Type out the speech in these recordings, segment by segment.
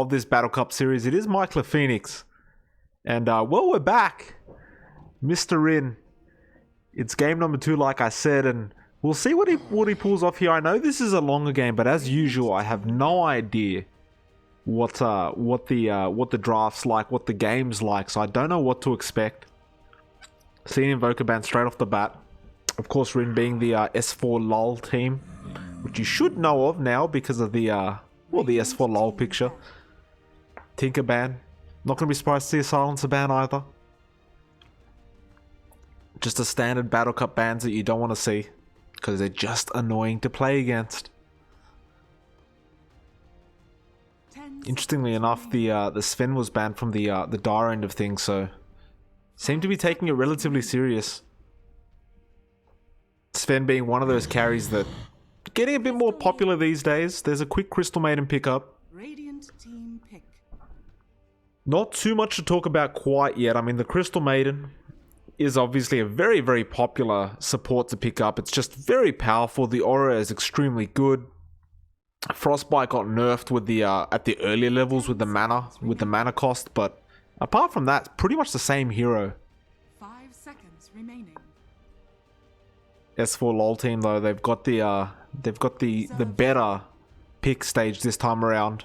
of this Battle Cup series. It is Michael Phoenix. And, well, we're back. Mr. Rin. It's game number 2, like I said, and we'll see what he pulls off here. I know this is a longer game, but as usual, I have no idea what the draft's like, what the game's like, so I don't know what to expect. Seeing Invoker ban straight off the bat. Of course, Rin being the S4 LOL team, which you should know of now because of the S4 LOL picture. Tinker ban. Not going to be surprised to see a Silencer ban either. Just the standard Battle Cup bans that you don't want to see because they're just annoying to play against. Interestingly enough, the Sven was banned from the Dire end of things, so seem to be taking it relatively serious. Sven being one of those carries that getting a bit more popular these days. There's a quick Crystal Maiden pickup. Not too much to talk about quite yet. I mean, the Crystal Maiden is obviously a very, very popular support to pick up. It's just very powerful. The aura is extremely good. Frostbite got nerfed with the at the earlier levels with the mana cost, but apart from that, pretty much the same hero. 5 seconds remaining. S4 LOL team though, they've got the better pick stage this time around.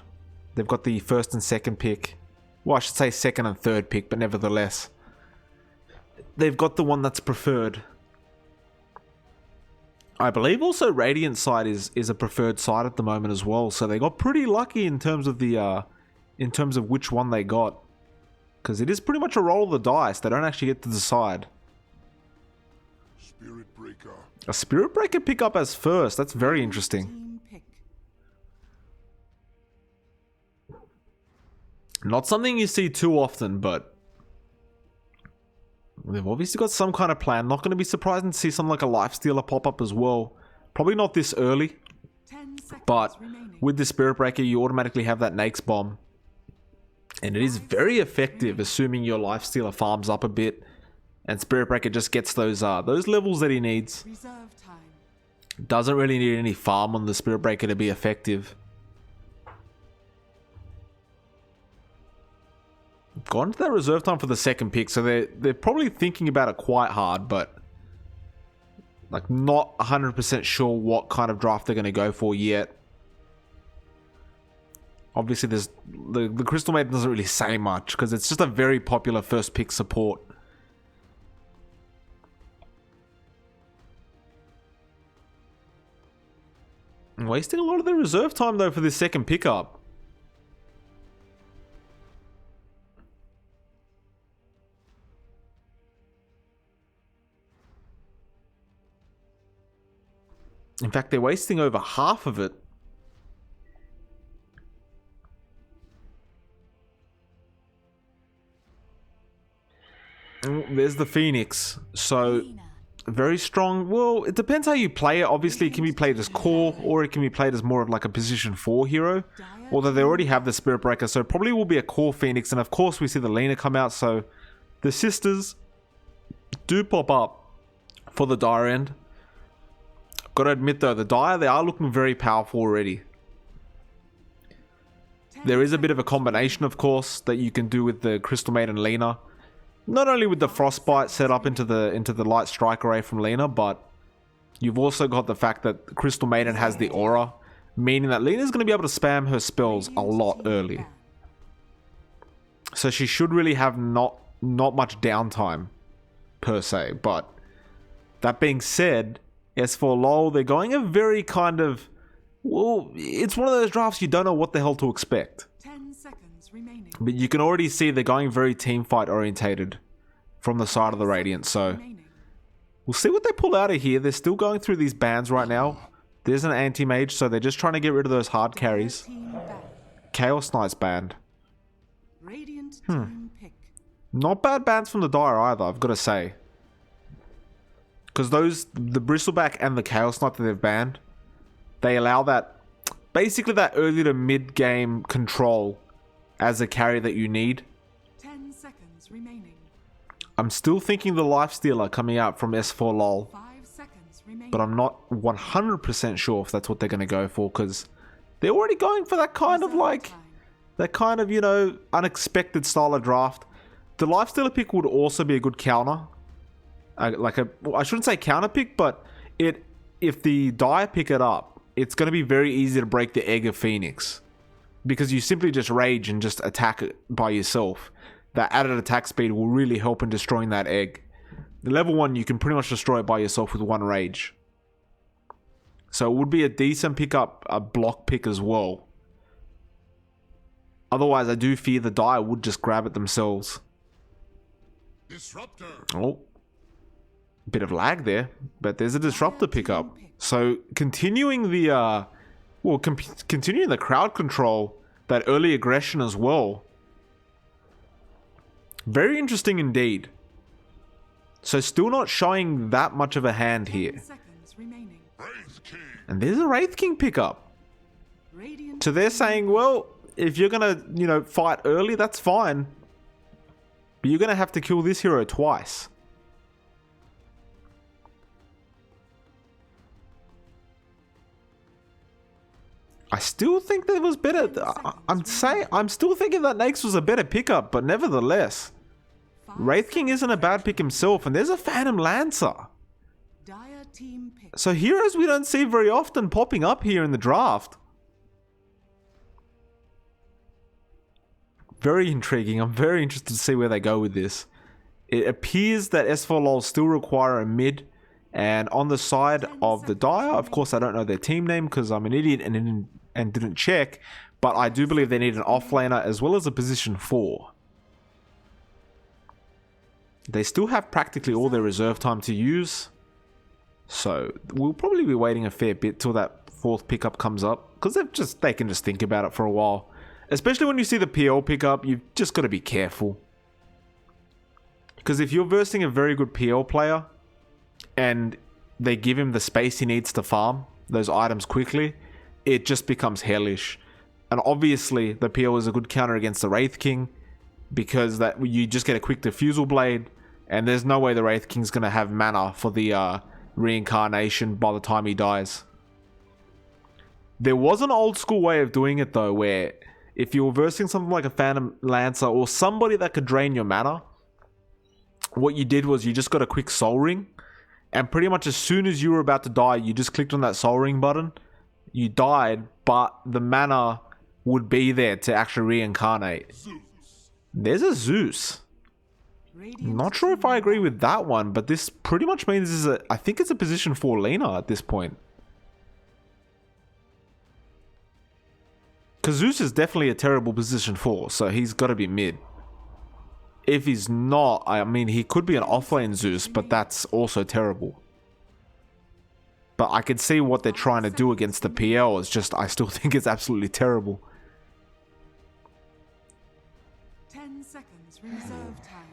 They've got the first and second pick. Well, I should say second and third pick, but nevertheless, they've got the one that's preferred. I believe also Radiant side is a preferred side at the moment as well, so they got pretty lucky in terms of the in terms of which one they got, because it is pretty much a roll of the dice. They don't actually get to decide. Spirit Breaker. A Spirit Breaker pickup as first. That's very interesting. Not something you see too often, but they've obviously got some kind of plan. Not going to be surprising to see something like a Lifestealer pop up as well. Probably not this early, but with the Spirit Breaker, you automatically have that Nake's Bomb. And it is very effective, assuming your Lifestealer farms up a bit. And Spirit Breaker just gets those levels that he needs. Doesn't really need any farm on the Spirit Breaker to be effective. Gone to that reserve time for the second pick, so they're probably thinking about it quite hard, but like not 100% sure what kind of draft they're going to go for yet. Obviously, there's the Crystal Maiden doesn't really say much because it's just a very popular first pick support. Wasting a lot of the reserve time though for this second pickup. In fact, they're wasting over half of it. There's the Phoenix. So, very strong. Well, it depends how you play it. Obviously, it can be played as core, or it can be played as more of like a position 4 hero. Although they already have the Spirit Breaker, so it probably will be a core Phoenix. And of course, we see the Lena come out, so the sisters do pop up for the Dire end. Gotta admit though, the Dire, they are looking very powerful already. There is a bit of a combination, of course, that you can do with the Crystal Maiden Lena. Not only with the Frostbite set up into the Light Strike Array from Lena, but you've also got the fact that Crystal Maiden has the aura, meaning that Lena's going to be able to spam her spells a lot early. So she should really have not much downtime, per se. But that being said, as for LoL, they're going a very kind of... Well, it's one of those drafts you don't know what the hell to expect. 10 seconds remaining. But you can already see they're going very teamfight orientated from the side of the Radiant, so we'll see what they pull out of here. They're still going through these bans right now. There's an anti-mage, so they're just trying to get rid of those hard carries. Chaos Knight's banned. Not bad bans from the Dire either, I've got to say. Because the Bristleback and the Chaos Knight that they've banned, they allow that, basically that early to mid game control as a carry that you need. 10 seconds remaining. I'm still thinking the Lifestealer coming out from S4 LOL, 5 seconds remaining. but I'm not 100% sure if that's what they're going to go for, because they're already going for that kind of like that kind of, you know, unexpected style of draft. The Lifestealer pick would also be a good counter. Well, I shouldn't say counter pick, but if the Dire pick it up, it's going to be very easy to break the egg of Phoenix. Because you simply just rage and just attack it by yourself. That added attack speed will really help in destroying that egg. The level 1, you can pretty much destroy it by yourself with 1 rage. So it would be a decent pickup, a block pick as well. Otherwise, I do fear the Dire would just grab it themselves. Disruptor. Oh. Bit of lag there, but there's a Disruptor pickup. So continuing the continuing the crowd control, that early aggression as well. Very interesting indeed. So still not showing that much of a hand here. 10 seconds remaining. Wraith King. And there's a Wraith King pickup. Radiant So they're saying, well, if you're gonna, you know, fight early, that's fine. But you're gonna have to kill this hero twice. I still think there was better. I'm still thinking that Nax was a better pickup, but nevertheless, 5 Wraith King isn't a bad pick himself, and there's a Phantom Lancer. Dire team pick. So heroes we don't see very often popping up here in the draft. Very intriguing. I'm very interested to see where they go with this. It appears that S4 LoL still require a mid. And on the side of the Dire, of course, I don't know their team name because I'm an idiot and didn't check. But I do believe they need an offlaner as well as a position 4. They still have practically all their reserve time to use. So we'll probably be waiting a fair bit till that 4th pickup comes up. Because they can just think about it for a while. Especially when you see the PL pickup, you've just got to be careful. Because if you're versing a very good PL player, and they give him the space he needs to farm those items quickly, it just becomes hellish. And obviously, the PL is a good counter against the Wraith King, because that you just get a quick Diffusal Blade, and there's no way the Wraith King's going to have mana for the reincarnation by the time he dies. There was an old school way of doing it though, where if you were versing something like a Phantom Lancer or somebody that could drain your mana, what you did was you just got a quick Soul Ring, and pretty much as soon as you were about to die, you just clicked on that Soul Ring button. You died, but the mana would be there to actually reincarnate. Zeus. There's a Zeus. Radiant Not sure if I agree with that one, but this pretty much means this is I think it's a position 4 Lena at this point. Because Zeus is definitely a terrible position 4, so he's got to be mid. If he's not, I mean, he could be an offlane Zeus, but that's also terrible. But I can see what they're trying to do against the PL. It's just, I still think it's absolutely terrible. 10 seconds reserve time.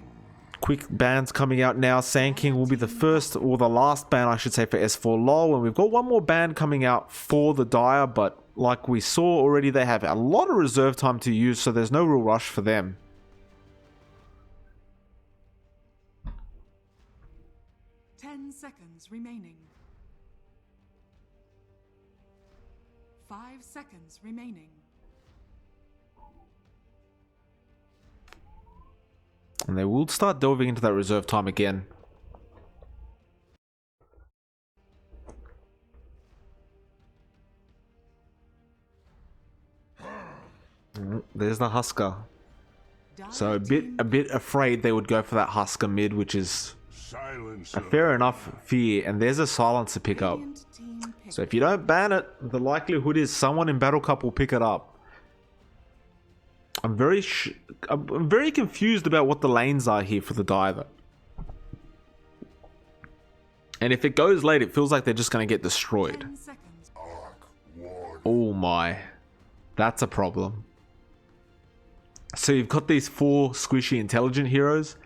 Quick bans coming out now. Sand King will be the first, or the last ban, I should say, for S4 LoL. And we've got one more ban coming out for the Dire, but like we saw already, they have a lot of reserve time to use, so there's no real rush for them. Seconds remaining. 5 seconds remaining. And they will start delving into that reserve time again. There's the Husker. So a bit afraid they would go for that Husker mid, which is a fair enough fear. And there's a Silencer pickup. So if you don't ban it, the likelihood is someone in Battle Cup will pick it up. I'm very confused about what the lanes are here for the Diver. And if it goes late, it feels like they're just going to get destroyed. Oh my. That's a problem. So you've got these 4 squishy intelligent heroes.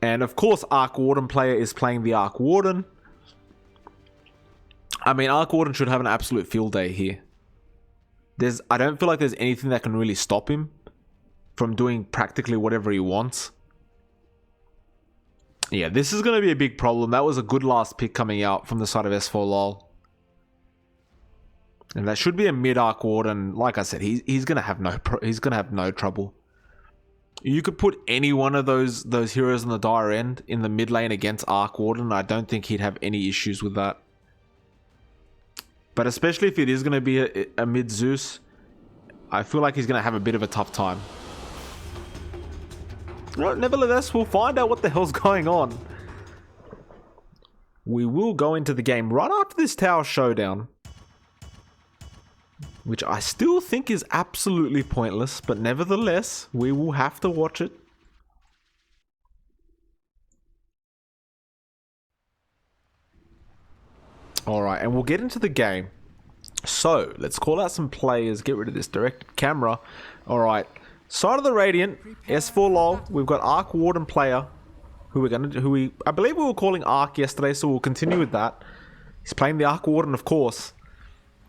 And of course, Arc Warden player is playing the Arc Warden. I mean, Arc Warden should have an absolute field day here. I don't feel like there's anything that can really stop him from doing practically whatever he wants. Yeah, this is going to be a big problem. That was a good last pick coming out from the side of S4 LoL. And that should be a mid-arc ward, and like I said, he's gonna have no trouble. You could put any one of those heroes on the dire end in the mid lane against Arc Warden. I don't think he'd have any issues with that. But especially if it is going to be a mid Zeus, I feel like he's going to have a bit of a tough time. Well, nevertheless, we'll find out what the hell's going on. We will go into the game right after this tower showdown, which I still think is absolutely pointless, but nevertheless, we will have to watch it. Alright, and we'll get into the game. So, let's call out some players, get rid of this directed camera. Alright, side of the Radiant, S4 LOL, we've got Arc Warden player, I believe we were calling Arc yesterday, so we'll continue with that. He's playing the Arc Warden, of course.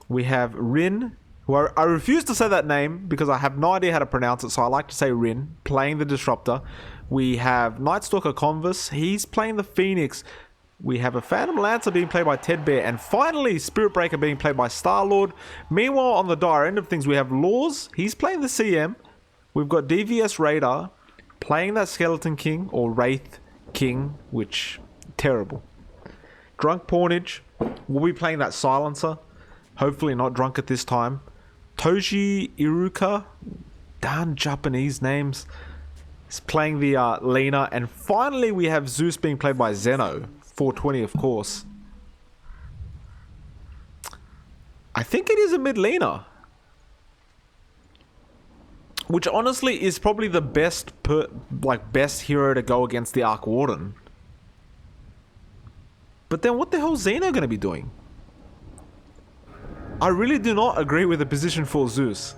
We have Rin, who I refuse to say that name because I have no idea how to pronounce it, so I like to say Rin, playing the Disruptor. We have Nightstalker Converse, he's playing the Phoenix. We have a Phantom Lancer being played by Ted Bear, and finally Spirit Breaker being played by Star-Lord. Meanwhile, on the dire end of things, we have Laws, he's playing the CM. We've got DVS Radar playing that Skeleton King, or Wraith King, which, terrible. Drunk Pawnage will be playing that Silencer, hopefully not drunk at this time. Toji Iruka, darn Japanese names, is playing the Lina. And finally we have Zeus being played by Zeno, 420 of course. I think it is a mid Lina, which honestly is probably the best hero to go against the Arc Warden. But then what the hell is Zeno going to be doing? I really do not agree with the position for Zeus.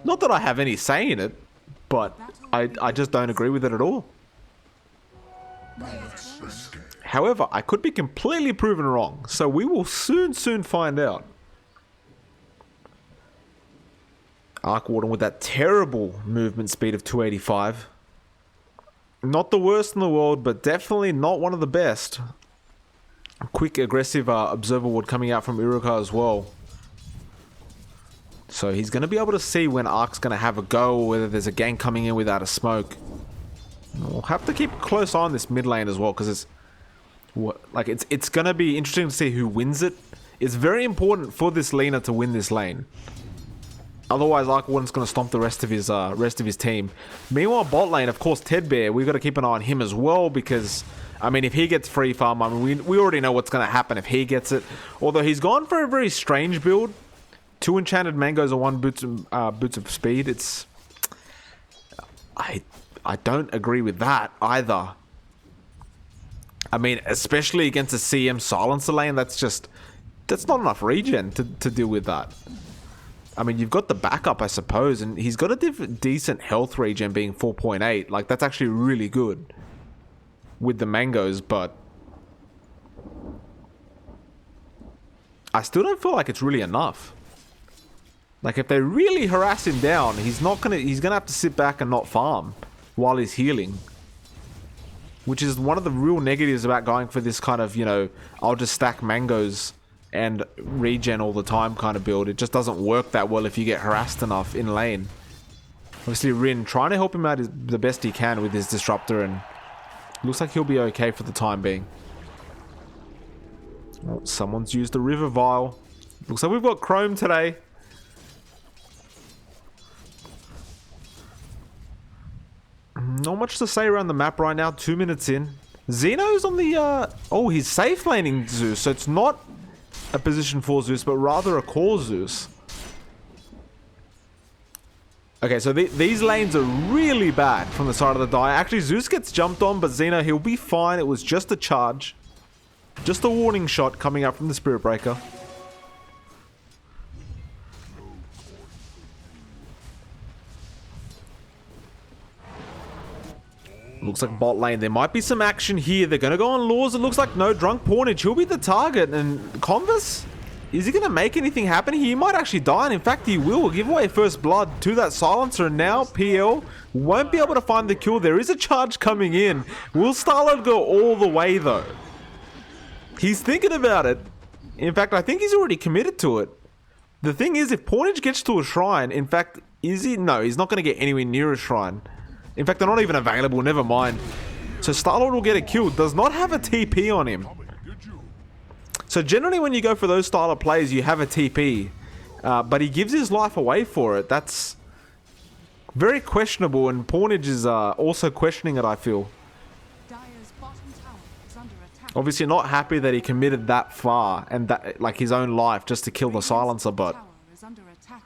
Not that I have any say in it, but I just don't agree with it at all. However, I could be completely proven wrong, so we will soon find out. Arc Warden with that terrible movement speed of 285. Not the worst in the world, but definitely not one of the best. Quick, aggressive Observer Ward coming out from Iruka as well. So he's going to be able to see when Arc's going to have a go, or whether there's a gank coming in without a smoke. We'll have to keep a close eye on this mid lane as well, because it's going to be interesting to see who wins it. It's very important for this Lina to win this lane. Otherwise, Arc Warden's going to stomp the rest of his team. Meanwhile, bot lane, of course, Ted Bear, we've got to keep an eye on him as well, because I mean, if he gets free farm, I mean, we already know what's going to happen if he gets it. Although he's gone for a very strange build. 2 enchanted mangoes and 1 boots of speed. It's... I don't agree with that either. I mean, especially against a CM Silencer lane, that's not enough regen to deal with that. I mean, you've got the backup, I suppose, and he's got a decent health regen being 4.8. Like, that's actually really good with the mangoes, but I still don't feel like it's really enough. Like, if they really harass him down, he's gonna have to sit back and not farm while he's healing, which is one of the real negatives about going for this kind of, you know, I'll just stack mangoes and regen all the time kind of build. It just doesn't work that well if you get harassed enough in lane. Obviously, Rin trying to help him out the best he can with his disruptor, and looks like he'll be okay for the time being. Oh, someone's used a river vial. Looks like we've got Chrome today. Not much to say around the map right now. 2 minutes in. Xeno's on the... oh, he's safe laning Zeus. So it's not a position for Zeus, but rather a core Zeus. Okay, so these lanes are really bad from the side of the die. Actually, Zeus gets jumped on, but Xeno, he'll be fine. It was just a charge. Just a warning shot coming up from the Spirit Breaker. Looks like bot lane. There might be some action here. They're going to go on Laws. It looks like no Drunk Pawnage. He'll be the target. And Converse, is he going to make anything happen? He might actually die. And in fact, he will give away first blood to that Silencer. And now PL won't be able to find the kill. There is a charge coming in. Will Starlord go all the way, though? He's thinking about it. In fact, I think he's already committed to it. The thing is, if Portage gets to a shrine, in fact, is he? No, he's not going to get anywhere near a shrine. In fact, they're not even available, never mind. So Star-Lord will get a kill. Does not have a TP on him. So generally when you go for those style of plays, you have a TP. But he gives his life away for it. That's very questionable, and Portage is also questioning it, I feel. Dire's bottom tower is under attack. Obviously not happy that he committed that far, and that, like, his own life just to kill the silencer, but Tower is under attack.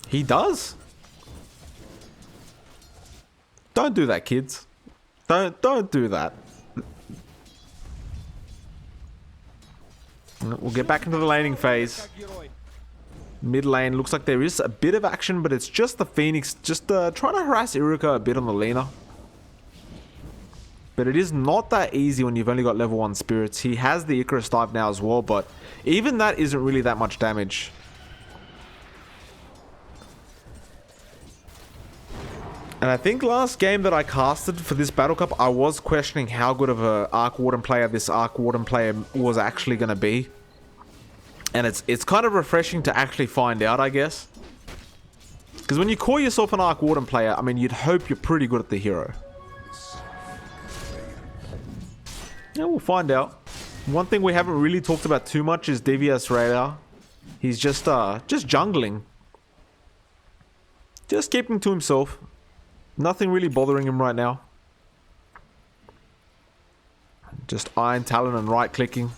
he does. Don't do that, kids. Don't do that. We'll get back into the laning phase. Mid lane looks like there is a bit of action, but it's just the Phoenix just trying to harass Iruka a bit on the Lina. But it is not that easy when you've only got level 1 spirits. He has the Icarus dive now as well, but even that isn't really that much damage. And I think last game that I casted for this Battle Cup, I was questioning how good of a Arc Warden player this Arc Warden player was actually going to be. And it's kind of refreshing to actually find out, I guess. Because when you call yourself an Arc Warden player, I mean, you'd hope you're pretty good at the hero. Yeah, we'll find out. One thing we haven't really talked about too much is Devious Radar. He's just jungling. Just keeping to himself. Nothing really bothering him right now. Just Iron Talon and right clicking.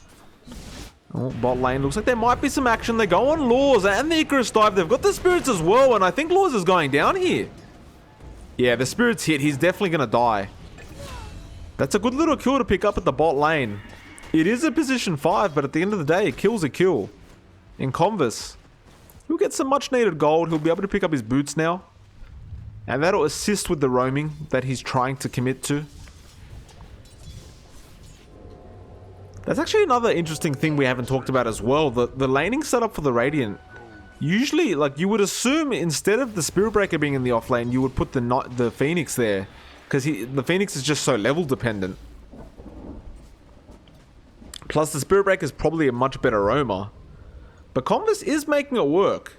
Oh, bot lane looks like there might be some action. They go on Laws and the Icarus dive. They've got the spirits as well, and I think Laws is going down here. Yeah, the spirits hit. He's definitely going to die. That's a good little kill to pick up at the bot lane. It is a position 5, but at the end of the day, a kill's a kill. In Converse, he'll get some much needed gold. He'll be able to pick up his boots now. And that'll assist with the roaming that he's trying to commit to. That's actually another interesting thing we haven't talked about as well. The laning setup for the Radiant. Usually, like, you would assume instead of the Spirit Breaker being in the off lane, you would put the Phoenix there. Because the Phoenix is just so level dependent. Plus, the Spirit Breaker is probably a much better roamer. But Converse is making it work.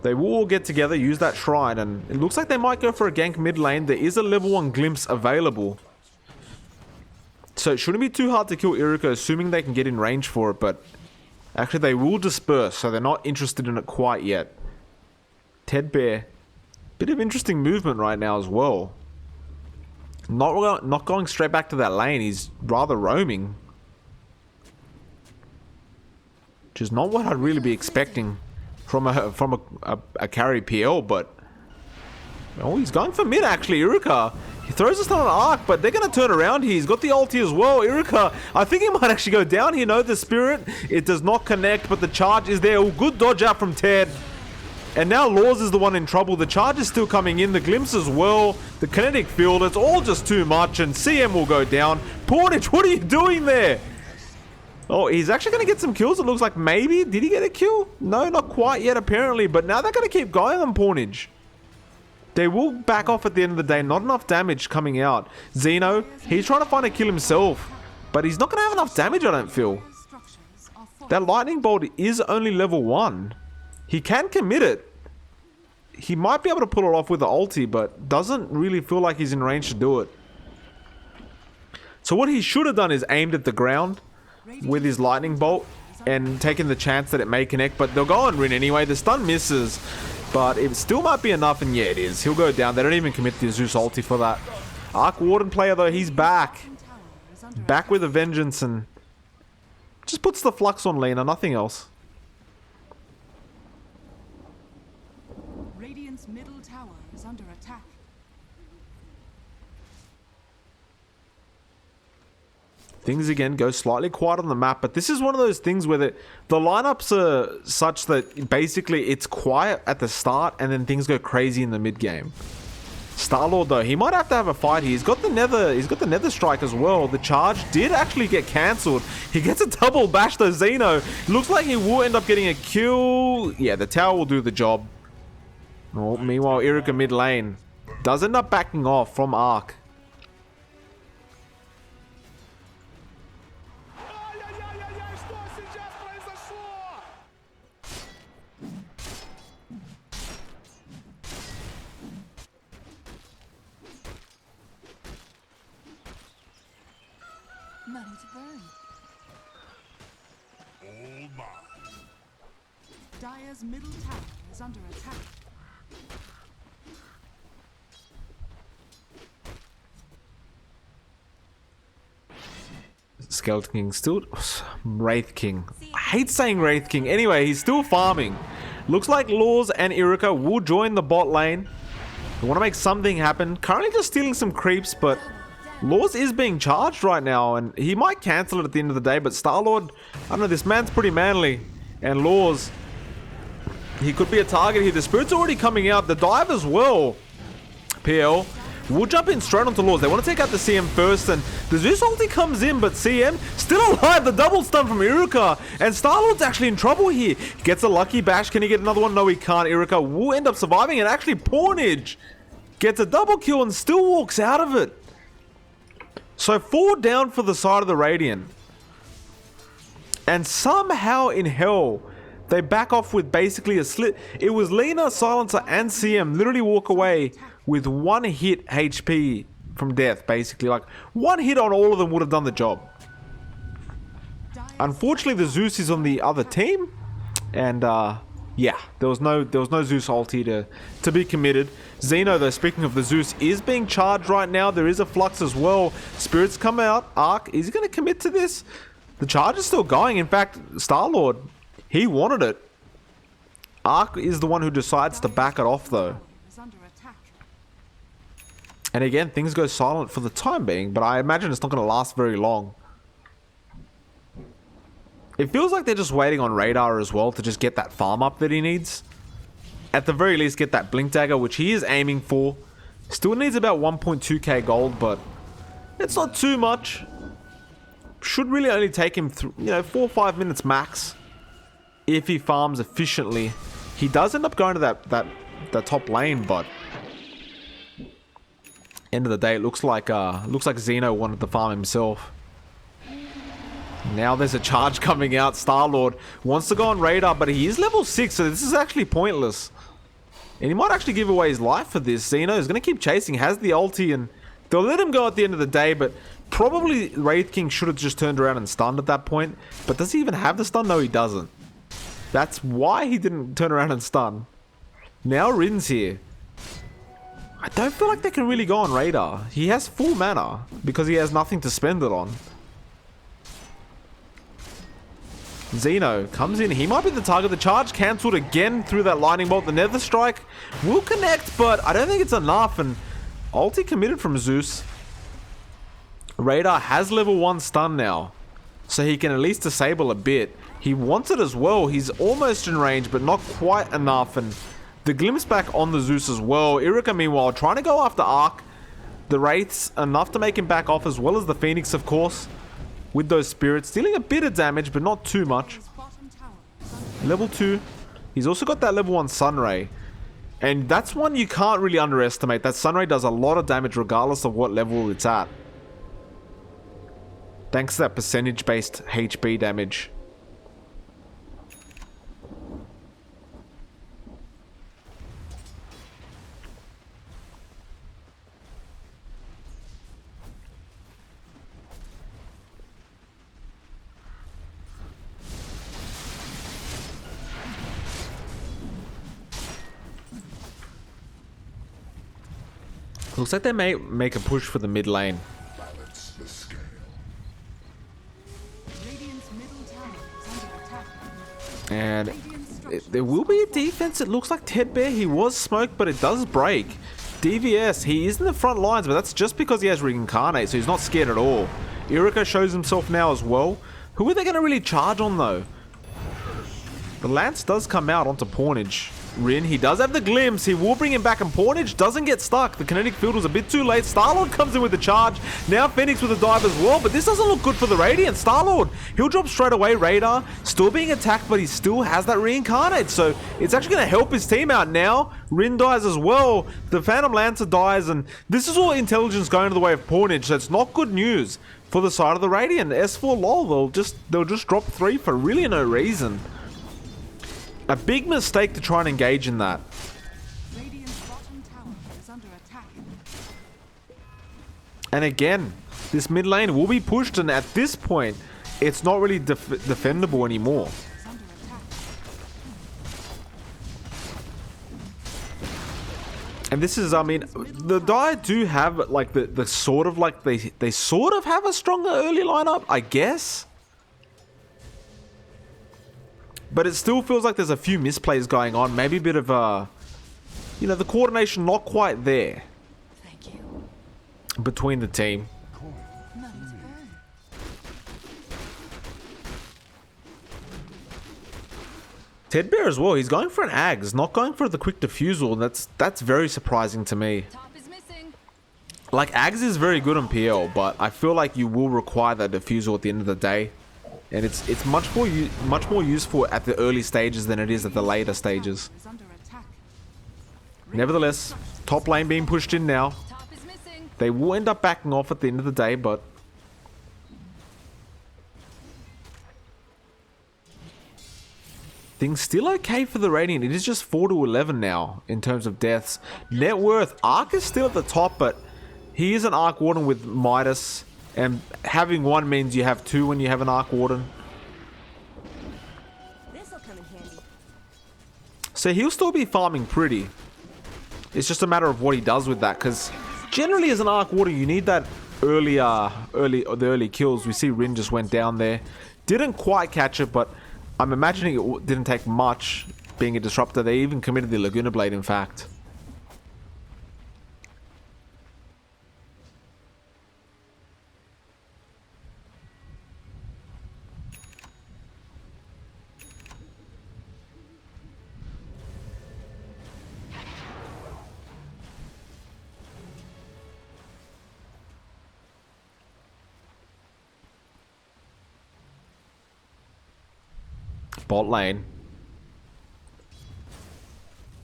They will all get together, use that shrine, and it looks like they might go for a gank mid lane. There is a level 1 glimpse available. So it shouldn't be too hard to kill Iruka, assuming they can get in range for it, but actually they will disperse, so they're not interested in it quite yet. Tedbear, bit of interesting movement right now as well. Not going straight back to that lane, he's rather roaming. Which is not what I'd really be expecting from a carry PL, but oh, he's going for mid actually. Iruka, he throws us on an arc, but they're going to turn around here. He's got the ulti as well. Iruka, I think he might actually go down here. No, the spirit, it does not connect, but the charge is there. Oh, good dodge out from Ted. And now Laws is the one in trouble. The charge is still coming in. The glimpse as well. The kinetic field, it's all just too much, and CM will go down. Portage, what are you doing there? Oh, he's actually going to get some kills. It looks like maybe. Did he get a kill? No, not quite yet apparently. But now they're going to keep going on Portage. They will back off at the end of the day. Not enough damage coming out. Xeno, he's trying to find a kill himself. But he's not going to have enough damage, I don't feel. That lightning bolt is only level 1. He can commit it. He might be able to pull it off with the ulti, but doesn't really feel like he's in range to do it. So what he should have done is aimed at the ground with his lightning bolt and taken the chance that it may connect, but they'll go on Rin anyway. The stun misses, but it still might be enough, and yeah, it is. He'll go down. They don't even commit the Zeus ulti for that. Arc Warden player, though, he's back. Back with a vengeance, and just puts the flux on Lina, nothing else. Radiant's middle tower is under attack. Things again go slightly quiet on the map, but this is one of those things where the lineups are such that basically it's quiet at the start and then things go crazy in the mid game. Star-Lord, though, he might have to have a fight here. He's got the nether strike as well. The charge did actually get cancelled. He gets a double bash though. Xeno looks like he will end up getting a kill. Yeah, the tower will do the job. Oh, meanwhile, Iruka mid lane does end up backing off from Arc. Dire's middle tower is under attack. Skeleton King still... Wraith King. I hate saying Wraith King. Anyway, he's still farming. Looks like Laws and Irika will join the bot lane. They want to make something happen. Currently just stealing some creeps, but Laws is being charged right now, and he might cancel it at the end of the day, but Star-Lord, I don't know, this man's pretty manly. And Laws, he could be a target here. The Spirit's already coming out. The dive as well. PL. We'll jump in straight onto Laws. They want to take out the CM first, and the Zeus ulti comes in, but CM still alive. The double stun from Iruka, and Star-Lord's actually in trouble here. Gets a lucky bash. Can he get another one? No, he can't. Iruka will end up surviving, and actually Pornage gets a double kill and still walks out of it. So 4 down for the side of the Radiant. And somehow in hell, they back off with basically a slit. It was Lina, Silencer, and CM literally walk away with 1 hit HP from death, basically. Like, 1 hit on all of them would have done the job. Unfortunately, the Zeus is on the other team. And, yeah, there was no Zeus ulti to be committed. Xeno, though, speaking of the Zeus, is being charged right now. There is a flux as well. Spirits come out. Arc, is he going to commit to this? The charge is still going. In fact, Star-Lord, he wanted it. Arc is the one who decides to back it off, though. And again, things go silent for the time being, but I imagine it's not going to last very long. It feels like they're just waiting on Radar as well to just get that farm up that he needs. At the very least, get that Blink Dagger, which he is aiming for. Still needs about 1.2k gold, but it's not too much. Should really only take him, 4 or 5 minutes max. If he farms efficiently. He does end up going to that top lane, but end of the day, it looks like Xeno wanted to farm himself. Now there's a charge coming out. Star-Lord wants to go on Radar, but he is level 6, so this is actually pointless. And he might actually give away his life for this. Xeno is going to keep chasing, has the ulti, and they'll let him go at the end of the day, but probably Wraith King should have just turned around and stunned at that point. But does he even have the stun? No, he doesn't. That's why he didn't turn around and stun. Now Rin's here. I don't feel like they can really go on Radar. He has full mana because he has nothing to spend it on. Xeno comes in. He might be the target. The charge cancelled again through that lightning bolt. The Nether Strike will connect, but I don't think it's enough. And ulti committed from Zeus. Radar has level 1 stun now, so he can at least disable a bit. He wants it as well. He's almost in range, but not quite enough. And the glimpse back on the Zeus as well. Irika, meanwhile, trying to go after Arc. The Wraiths, enough to make him back off, as well as the Phoenix, of course. With those spirits, dealing a bit of damage, but not too much. Level 2. He's also got that level 1 Sunray. And that's one you can't really underestimate. That Sunray does a lot of damage regardless of what level it's at. Thanks to that percentage-based HP damage. Looks like they may make a push for the mid lane. Balance the scale. Radiant's middle tower is under attack. And there will be a defense. It looks like Tedbear, he was smoked, but it does break. DVS, he is in the front lines, but that's just because he has Reincarnate, so he's not scared at all. Irika shows himself now as well. Who are they going to really charge on, though? The Lance does come out onto Pornage. Rin, he does have the glimpse. He will bring him back, and Pornage doesn't get stuck. The kinetic field was a bit too late. Star-Lord comes in with the charge. Now Phoenix with a dive as well, but this doesn't look good for the Radiant. Star-Lord, he'll drop straight away. Radar still being attacked, but he still has that Reincarnate, so it's actually going to help his team out now. Rin dies as well. The Phantom Lancer dies, and this is all intelligence going to the way of Pornage, so it's not good news for the side of the Radiant. S4 lol, they'll just drop 3 for really no reason. A big mistake to try and engage in that. Radiant's bottom tower is under attack. And again, this mid lane will be pushed, and at this point, it's not really defendable anymore. Is under attack. And this is, I mean, the Dire do have like the sort of like they sort of have a stronger early lineup, I guess. But it still feels like there's a few misplays going on. Maybe a bit of you know, the coordination not quite there. Thank you. Between the team. None to burn. Tedbear as well. He's going for an Ags, not going for the quick defusal. That's very surprising to me. Top is missing. Like, Ags is very good on PL, but I feel like you will require that defusal at the end of the day. And it's much more useful at the early stages than it is at the later stages. Is under attack. Nevertheless, top lane being pushed in now. Top is missing. They will end up backing off at the end of the day, but things still okay for the Radiant. It is just 4 to 11 now in terms of deaths. Net worth, Arc is still at the top, but he is an Arc Warden with Midas. And having one means you have two when you have an Arc Warden. This'll come in handy. So he'll still be farming pretty. It's just a matter of what he does with that, because generally as an Arc Warden you need that early kills. We see Rin just went down there. Didn't quite catch it, but I'm imagining it didn't take much being a disruptor. They even committed the Laguna Blade, in fact. Bot lane.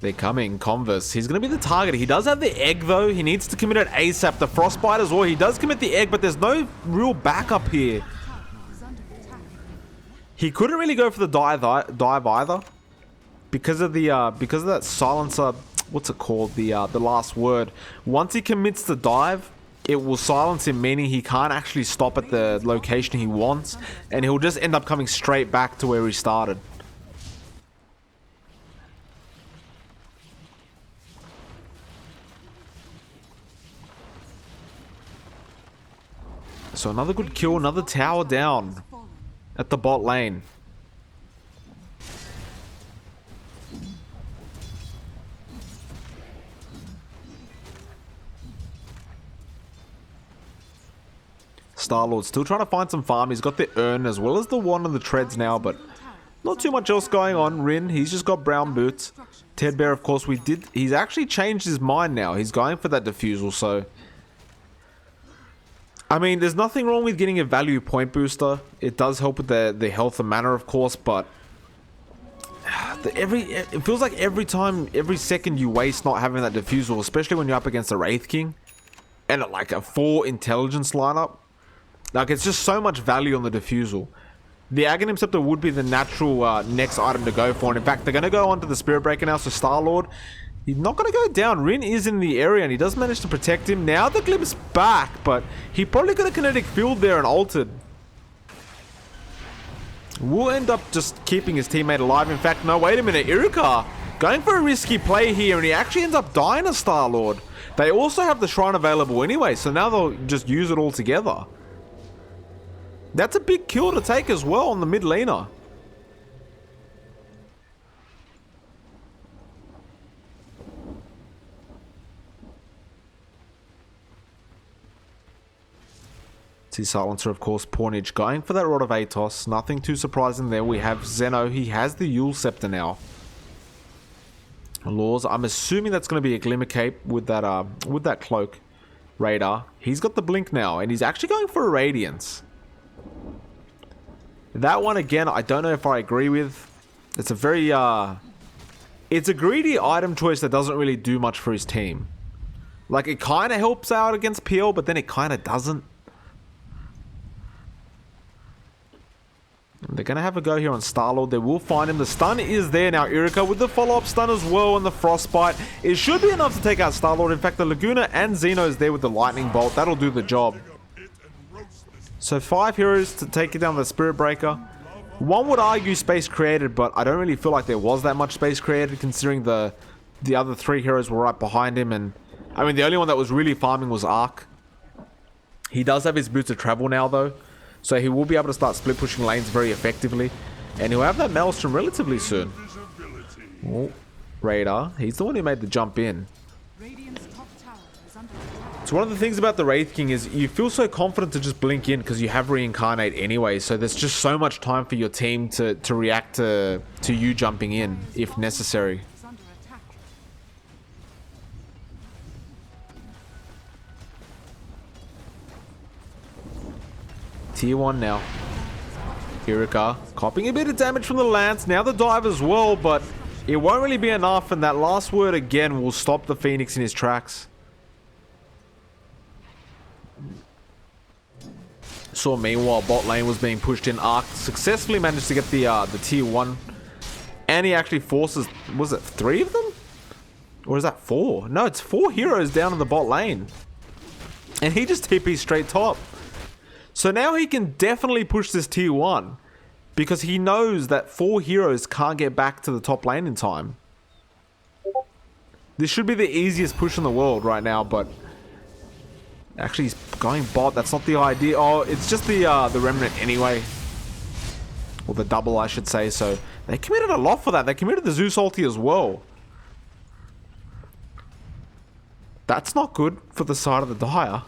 They're coming. Converse. He's going to be the target. He does have the egg, though. He needs to commit it ASAP. The Frostbite as well. He does commit the egg, but there's no real backup here. Is under attack. He couldn't really go for the dive either. Because of that silencer. What's it called? The last word. Once he commits the dive, it will silence him, meaning he can't actually stop at the location he wants, and he'll just end up coming straight back to where he started. So another good kill, another tower down at the bot lane. Star-Lord still trying to find some farm. He's got the urn as well as the wand and the treads now, but not too much else going on. Rin, he's just got brown boots. Tedbear, of course, he's actually changed his mind now. He's going for that defusal, so I mean, there's nothing wrong with getting a value point booster. It does help with the health and mana, of course, but it feels like every second you waste not having that defusal, especially when you're up against a Wraith King and like a 4 intelligence lineup. Like, it's just so much value on the defusal. The Aghanim Scepter would be the natural next item to go for. And in fact, they're going to go onto the Spirit Breaker now. So Star-Lord, he's not going to go down. Rin is in the area and he does manage to protect him. Now the Glimpse back, but he probably got a kinetic field there and altered. Will end up just keeping his teammate alive. In fact, no, wait a minute. Iruka going for a risky play here and he actually ends up dying to Star-Lord. They also have the Shrine available anyway, so now they'll just use it all together. That's a big kill to take as well on the mid laner. See Silencer, of course, Pornage going for that Rod of Atos. Nothing too surprising there. We have Zeno. He has the Yule Scepter now. Laws. I'm assuming that's going to be a Glimmer Cape with that cloak. Radar. He's got the Blink now, and he's actually going for a Radiance. That one, again, I don't know if I agree with. It's a very, it's a greedy item choice that doesn't really do much for his team. Like, it kind of helps out against PL, but then it kind of doesn't. They're going to have a go here on Star-Lord. They will find him. The stun is there now. Iruka with the follow-up stun as well and the Frostbite. It should be enough to take out Star-Lord. In fact, the Laguna and Xeno is there with the Lightning Bolt. That'll do the job. So 5 heroes to take it down the Spirit Breaker. One would argue space created, but I don't really feel like there was that much space created considering the The other 3 heroes were right behind him, and I mean the only one that was really farming was Ark. He does have his boots of travel now though, so he will be able to start split pushing lanes very effectively, and he'll have that Maelstrom relatively soon. Oh, Radar, he's the one who made the jump in. Radiant's top tower is under attack. So one of the things about the Wraith King is you feel so confident to just blink in because you have Reincarnate anyway, so there's just so much time for your team to react to you jumping in if necessary. Is under attack. Tier 1 now. Irika copying a bit of damage from the Lance. Now the dive as well, but it won't really be enough, and that last word again will stop the Phoenix in his tracks. Saw meanwhile bot lane was being pushed in. Ark successfully managed to get the tier 1, and he actually forces, was it 3 of them? Or is that 4? No, it's 4 heroes down in the bot lane. And he just TP's straight top. So now he can definitely push this tier 1 because he knows that 4 heroes can't get back to the top lane in time. This should be the easiest push in the world right now, but actually he's going bot. That's not the idea. Oh, it's just the Remnant anyway. Or the double, I should say. So they committed a lot for that. They committed the Zeus ulti as well. That's not good for the side of the Dire.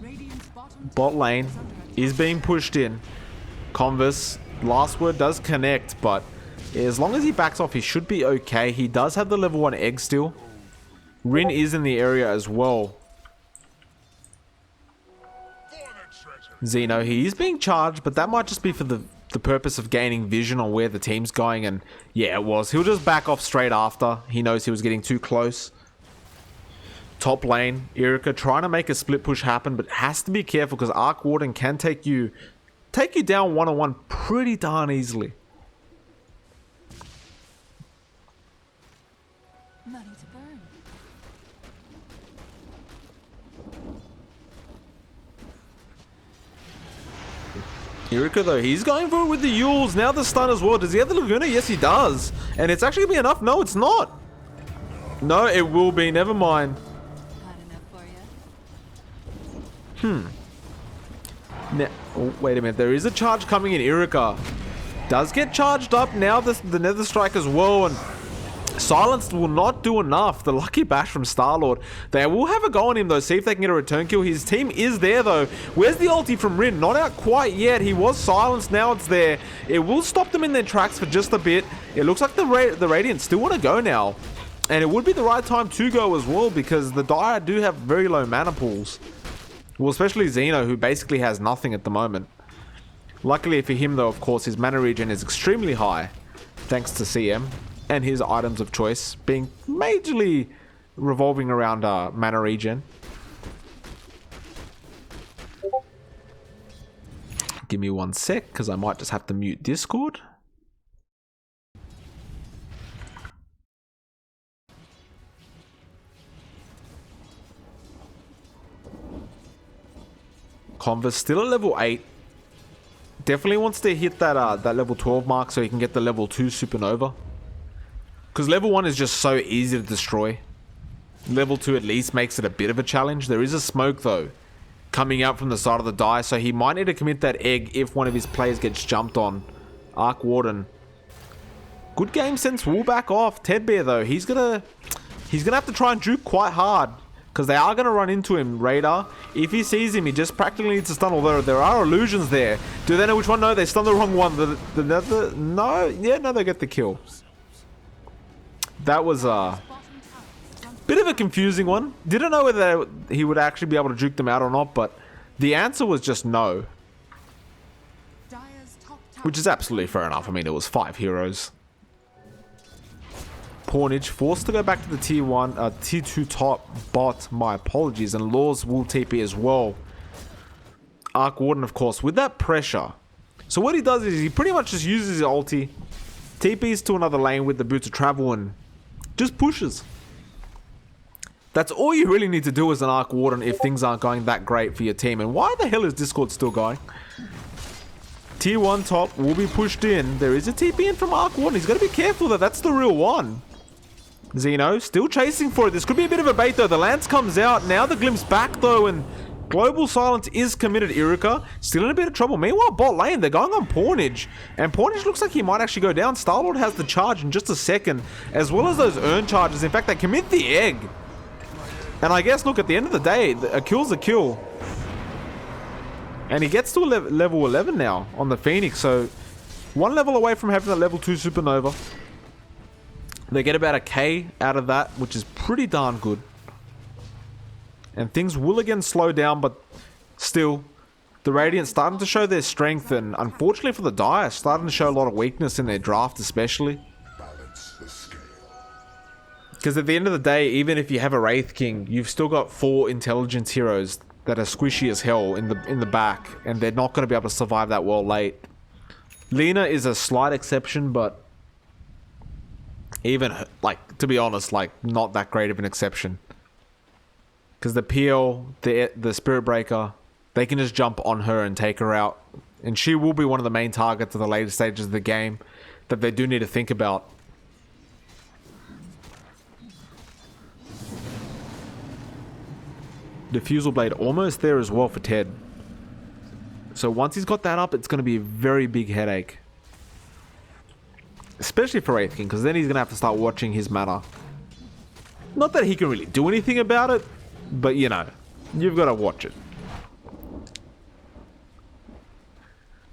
Radiant's bottom Bot tower lane is under attack. is being pushed in. Converse, last word does connect, but as long as he backs off, he should be okay. He does have the level 1 egg still. Rin is in the area as well. Xeno, he is being charged, but that might just be for the purpose of gaining vision on where the team's going, and yeah, it was. He'll just back off straight after. He knows he was getting too close. Top lane, Irika trying to make a split push happen, but has to be careful because Arc Warden can take you down one-on-one pretty darn easily. Money to burn. Irika though, he's going for it with the Yules. Now the stun as well. Does he have the Laguna? Yes, he does. And it's actually going to be enough. No, it's not. No, it will be. Never mind. Not enough for you. Now, oh, wait a minute. There is a charge coming in. Irika does get charged up. Now the Nether Strike as well. And Silence will not do enough. The lucky bash from Star-Lord. They will have a go on him though. See if they can get a return kill. His team is there though. Where's the ulti from Rin? Not out quite yet. He was silenced. Now it's there. It will stop them in their tracks for just a bit. It looks like the Radiant still want to go now. And it would be the right time to go as well because the Dire do have very low mana pools. Well, especially Xeno, who basically has nothing at the moment. Luckily for him though, of course, his mana regen is extremely high. Thanks to CM. And his items of choice being majorly revolving around mana regen. Give me 1 sec, because I might just have to mute Discord. Converse still at level 8. Definitely wants to hit that level 12 mark so he can get the level 2 Supernova. Because level 1 is just so easy to destroy. Level 2 at least makes it a bit of a challenge. There is a smoke though coming out from the side of the die, so he might need to commit that egg if one of his players gets jumped on. Arc Warden. Good game sense will back off. Tedbear though, he's gonna have to try and juke quite hard. Because they are going to run into him, Radar. If he sees him, he just practically needs to stun. Although there are illusions there. Do they know which one? No, they stun the wrong one. No, yeah, no, they get the kill. That was a bit of a confusing one. Didn't know whether he would actually be able to juke them out or not, but the answer was just no. Dire's top tower Which is absolutely fair enough. I mean, it was 5 heroes. Pornage forced to go back to the tier 2 top bot. My apologies. And Laws will TP as well. Arc Warden, of course, with that pressure. So what he does is he pretty much just uses his ulti, TPs to another lane with the Boots of Travel and just pushes. That's all you really need to do as an Arc Warden if things aren't going that great for your team. And why the hell is Discord still going? Tier 1 top will be pushed in. There is a TP in from Arc Warden. He's got to be careful though. That's the real one. Zeno still chasing for it. This could be a bit of a bait though. The Lance comes out. Now the Glimpse back though, and Global Silence is committed. Irika still in a bit of trouble. Meanwhile, bot lane, they're going on Pawnage. And Pawnage looks like he might actually go down. Star-Lord has the charge in just a second, as well as those earn charges. In fact, they commit the egg. And I guess, look, at the end of the day, a kill's a kill. And he gets to level 11 now on the Phoenix. So, one level away from having that level 2 Supernova. They get about a K out of that, which is pretty darn good. And things will again slow down, but still, the Radiant starting to show their strength, and unfortunately for the Dire, starting to show a lot of weakness in their draft especially. Because at the end of the day, even if you have a Wraith King, you've still got 4 intelligence heroes that are squishy as hell in the back, and they're not going to be able to survive that well late. Lina is a slight exception, but even, like, to be honest, like, not that great of an exception. Because the PL, the Spirit Breaker, they can just jump on her and take her out. And she will be one of the main targets of the later stages of the game that they do need to think about. Diffusal Blade almost there as well for Ted. So once he's got that up, it's going to be a very big headache. Especially for Wraith King, because then he's going to have to start watching his mana. Not that he can really do anything about it, but you know, you've got to watch it.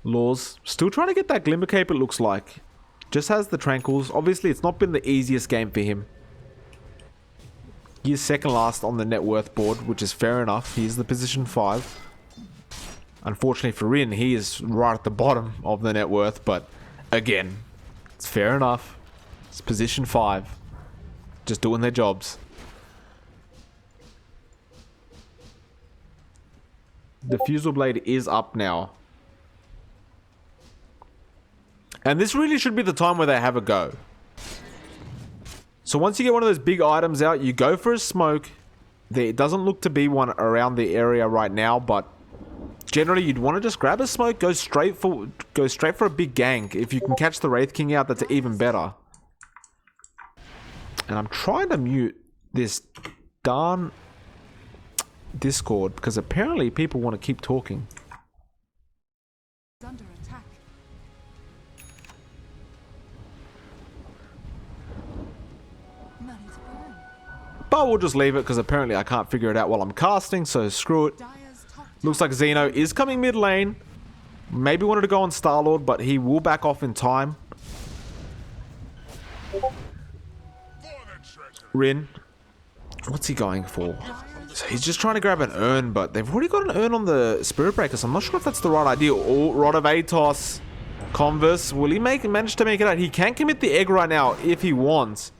Laws, still trying to get that Glimmer Cape, it looks like. Just has the Tranquils. Obviously, it's not been the easiest game for him. He's second last on the net worth board, which is fair enough. He's the position 5. Unfortunately for Rin, he is right at the bottom of the net worth, but again, it's fair enough. It's position 5. Just doing their jobs. Diffusal Blade is up now. And this really should be the time where they have a go. So once you get one of those big items out, you go for a smoke. There doesn't look to be one around the area right now, but generally you'd want to just grab a smoke, go straight for a big gank. If you can catch the Wraith King out, that's even better. And I'm trying to mute this darn Discord because apparently people want to keep talking. Under attack. Money to burn. But we'll just leave it because apparently I can't figure it out while I'm casting, so screw it. Dire's top Looks like Zeno is coming mid lane. Maybe wanted to go on Star-Lord, but he will back off in time. Rin, what's he going for? So he's just trying to grab an urn, but they've already got an urn on the Spirit Breaker, so I'm not sure if that's the right idea. Oh, Rod of Atos. Converse, will he manage to make it out? He can commit the egg right now if he wants.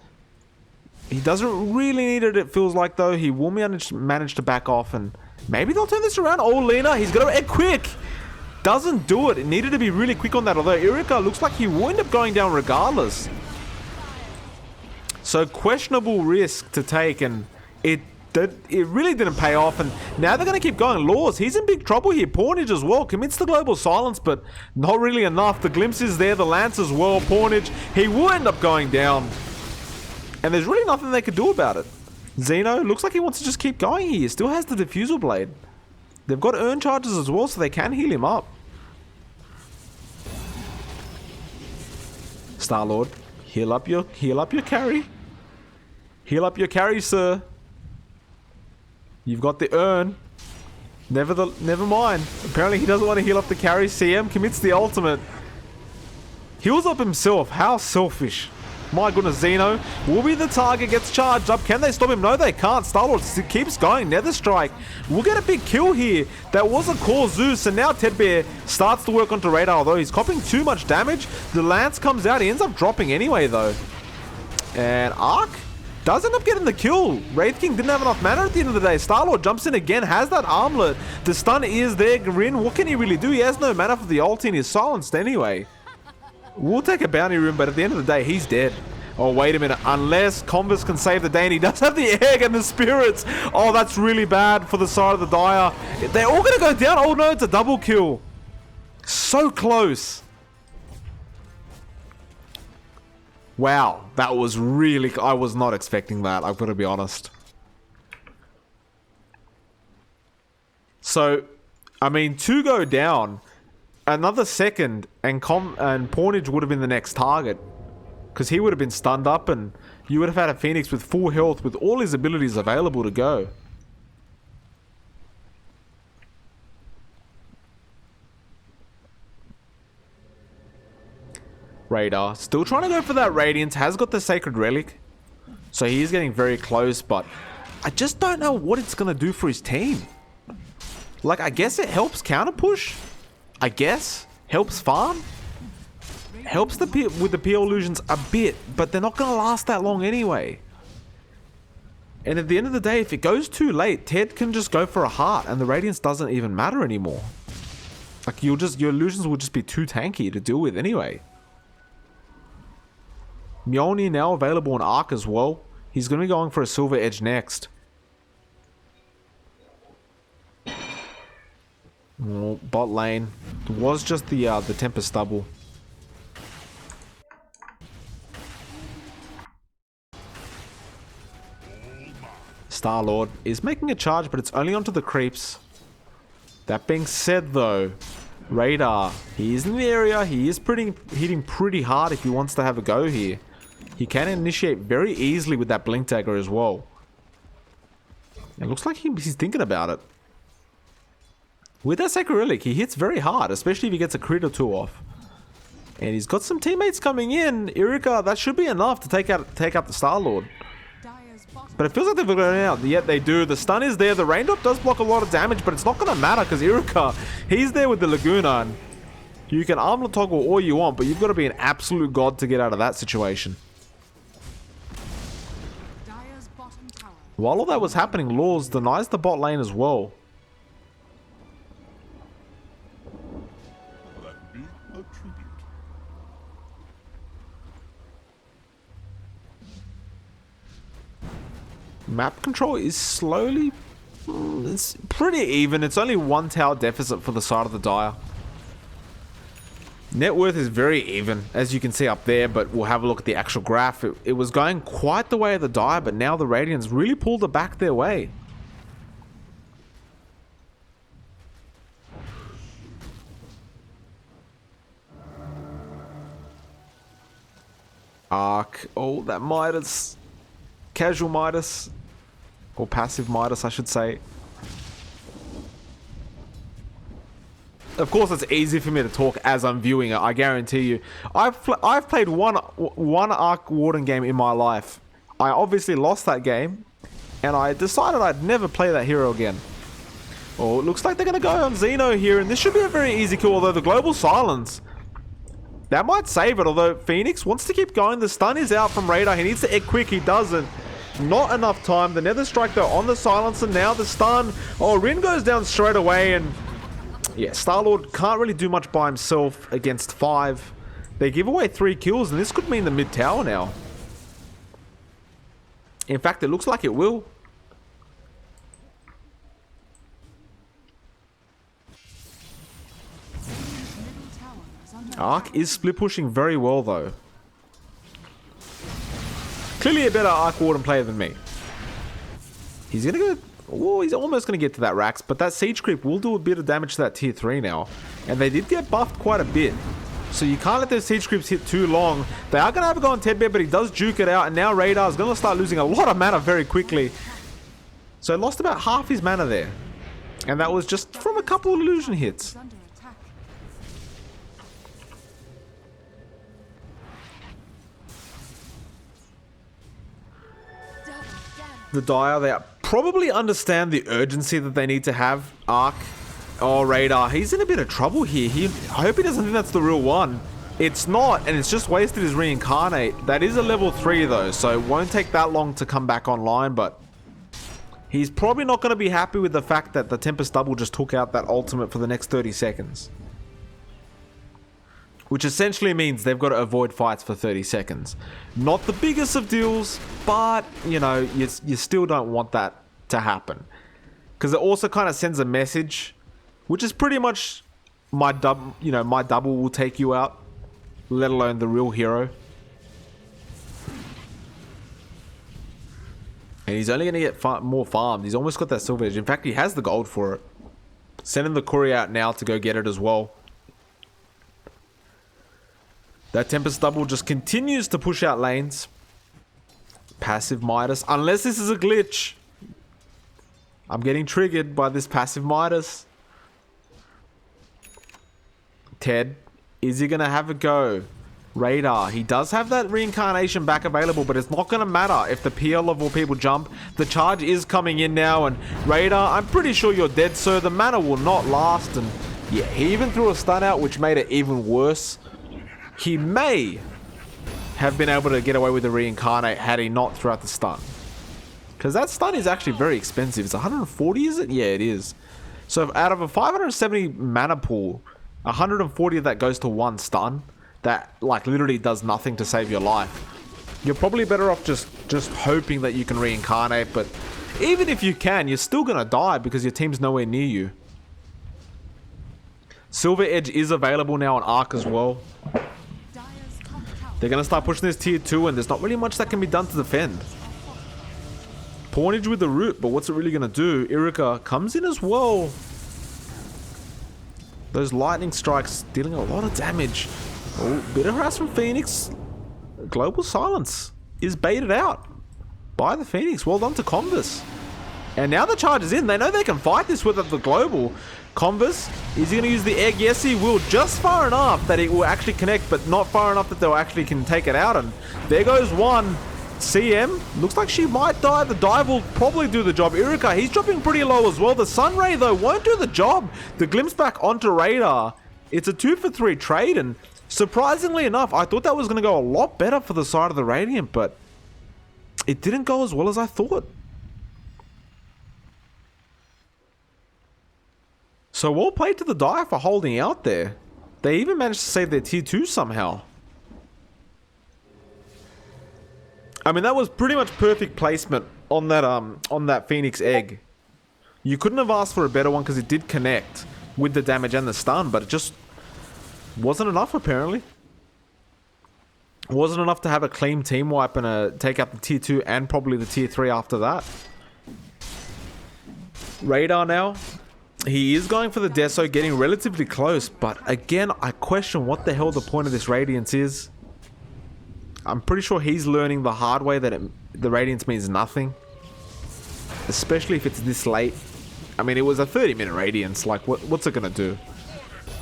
He doesn't really need it, it feels like, though. He will manage to back off, and maybe they'll turn this around. Oh, Lena, he's got to egg quick. Doesn't do it. It needed to be really quick on that, although Irika looks like he will end up going down regardless. So questionable risk to take, and it really didn't pay off, and now they're going to keep going. Laws, he's in big trouble here. Pawnage as well, commits the Global Silence, but not really enough. The Glimpse is there, the Lance as well. Pawnage, he will end up going down, and there's really nothing they could do about it. Zeno looks like he wants to just keep going here. Still has the Diffusal Blade. They've got earn charges as well, so they can heal him up. Star-Lord, heal up your carry. Heal up your carry, sir. You've got the urn. Never mind. Apparently he doesn't want to heal up the carry. CM commits the ultimate. Heals up himself. How selfish. My goodness, Zeno will be the target, gets charged up. Can they stop him? No, they can't. Star-Lord keeps going. Nether Strike. We'll get a big kill here. That was a core Zeus, and now Tedbear starts to work onto Radar, although he's copying too much damage. The Lance comes out. He ends up dropping anyway, though. And Ark does end up getting the kill. Wraith King didn't have enough mana at the end of the day. Star-Lord jumps in again, has that armlet. The stun is there. Rin, what can he really do? He has no mana for the ulti and he's silenced anyway. We'll take a bounty room, but at the end of the day, he's dead. Oh, wait a minute. Unless Converse can save the day, and he does have the egg and the spirits. Oh, that's really bad for the side of the Dire. They're all going to go down. Oh, no, it's a double kill. So close. Wow, that was really... I was not expecting that, I've got to be honest. So, I mean, 2 go down, another second, and Pawnage would have been the next target. Because he would have been stunned up, and you would have had a Phoenix with full health with all his abilities available to go. Radar. Still trying to go for that Radiance. Has got the Sacred Relic. So he is getting very close, but I just don't know what it's going to do for his team. Like, I guess it helps counter push. I guess. Helps farm. Helps with the PO illusions a bit, but they're not going to last that long anyway. And at the end of the day, if it goes too late, Ted can just go for a heart, and the Radiance doesn't even matter anymore. Like, your illusions will just be too tanky to deal with anyway. Mjolnir now available on Arc as well. He's going to be going for a Silver Edge next. Oh, bot lane. It was just the Tempest Stubble. Star-Lord is making a charge, but it's only onto the creeps. That being said, though, Radar, he is in the area. He is hitting pretty hard if he wants to have a go here. He can initiate very easily with that Blink Dagger as well. It looks like he's thinking about it. With that Sacred Relic, he hits very hard, especially if he gets a crit or 2 off. And he's got some teammates coming in. Irika, that should be enough to take out the Star-Lord. But it feels like they've gone out. Yet they do. The stun is there. The raindrop does block a lot of damage, but it's not going to matter because Irika, he's there with the Laguna. And you can armlet toggle all you want, but you've got to be an absolute god to get out of that situation. While all that was happening, Laws denies the bot lane as well. That be a tribute. Map control is slowly... It's pretty even. It's only 1 tower deficit for the side of the Dire. Net worth is very even, as you can see up there, but we'll have a look at the actual graph. It was going quite the way of the Dire, but now the Radiants really pulled it back their way. Arc. Oh, that Midas. Casual Midas. Or passive Midas, I should say. Of course, it's easy for me to talk as I'm viewing it. I guarantee you. I've played one Arc Warden game in my life. I obviously lost that game, and I decided I'd never play that hero again. Oh, it looks like they're going to go on Xeno here, and this should be a very easy kill, although the Global Silence, that might save it, although Phoenix wants to keep going. The stun is out from Radar. He needs to egg quick. He doesn't. Not enough time. The Nether Strike, though, on the Silence, and now the stun. Oh, Rin goes down straight away, and yeah, Star-Lord can't really do much by himself against 5. They give away 3 kills, and this could mean the mid tower now. In fact, it looks like it will. Arc is split pushing very well, though. Clearly a better Arc Warden player than me. He's gonna go... Oh, he's almost going to get to that Rax, but that Siege Creep will do a bit of damage to that tier 3 now. And they did get buffed quite a bit. So you can't let those Siege Creeps hit too long. They are going to have a go on Tedbear, but he does juke it out. And now Radar is going to start losing a lot of mana very quickly. So he lost about half his mana there. And that was just from a couple of illusion hits. The Dire, they probably understand the urgency that they need to have. Arc. Oh, Radar. He's in a bit of trouble here. I hope he doesn't think that's the real one. It's not, and it's just wasted his reincarnate. That is a level 3 though, so it won't take that long to come back online, but he's probably not going to be happy with the fact that the Tempest Double just took out that ultimate for the next 30 seconds. which essentially means they've got to avoid fights for 30 seconds. Not the biggest of deals, but, you know, you still don't want that to happen. Because it also kind of sends a message, which is pretty much my double will take you out, let alone the real hero. And he's only going to get more farmed. He's almost got that silver edge. In fact, he has the gold for it. Sending the courier out now to go get it as well. That Tempest double just continues to push out lanes. Passive Midas. Unless this is a glitch. I'm getting triggered by this passive Midas. Ted, is he going to have a go? Radar, he does have that reincarnation back available, but it's not going to matter if the PL of all people jump. The charge is coming in now, and Radar, I'm pretty sure you're dead, sir. The mana will not last, and yeah, he even threw a stun out, which made it even worse. He may have been able to get away with the reincarnate had he not throughout the stun. Because that stun is actually very expensive. It's 140, is it? Yeah, it is. So out of a 570 mana pool, 140 of that goes to one stun. That like literally does nothing to save your life. You're probably better off just hoping that you can reincarnate, but even if you can, you're still gonna die because your team's nowhere near you. Silver Edge is available now on Arc as well. They're gonna start pushing this tier 2, and there's not really much that can be done to defend. Pawnage with the root, but what's it really gonna do? Irika comes in as well. Those lightning strikes dealing a lot of damage. Oh, bit of harass from Phoenix. Global Silence is baited out by the Phoenix. Well done to Converse. And now the charge is in. They know they can fight this without the Global. Converse, is he going to use the egg? Yes, he will. Just far enough that it will actually connect, but not far enough that they'll actually can take it out. And there goes one. CM, looks like she might die. The dive will probably do the job. Irika, he's dropping pretty low as well. The Sunray, though, won't do the job. The glimpse back onto Radar. It's a 2-for-3 trade, and surprisingly enough, I thought that was going to go a lot better for the side of the Radiant, but it didn't go as well as I thought. So well played to the Dire for holding out there. They even managed to save their tier 2 somehow. I mean, that was pretty much perfect placement on that Phoenix egg. You couldn't have asked for a better one because it did connect with the damage and the stun, but it just wasn't enough apparently. Wasn't enough to have a clean team wipe and take out the tier 2 and probably the tier 3 after that. Radar now. He is going for the Deso, getting relatively close, but again, I question what the hell the point of this Radiance is. I'm pretty sure he's learning the hard way that the Radiance means nothing. Especially if it's this late. I mean, it was a 30-minute Radiance, like what's it gonna do?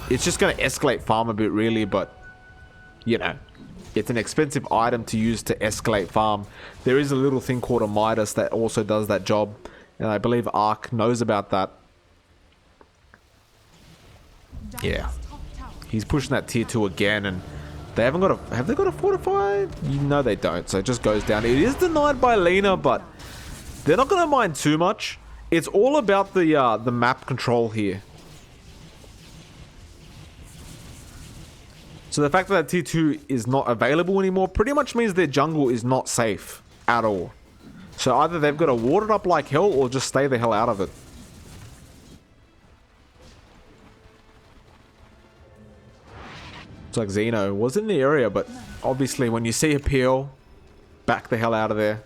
It's just gonna escalate farm a bit really, but you know, it's an expensive item to use to escalate farm. There is a little thing called a Midas that also does that job, and I believe Arc knows about that. Yeah, he's pushing that tier 2 again, and they haven't got a... Have they got a fortified? No, they don't, so it just goes down. It is denied by Lena, but they're not going to mind too much. It's all about the map control here. So the fact that tier 2 is not available anymore pretty much means their jungle is not safe at all. So either they've got to ward it up like hell or just stay the hell out of it. Like Xeno was in the area, but obviously when you see a PL, back the hell out of there.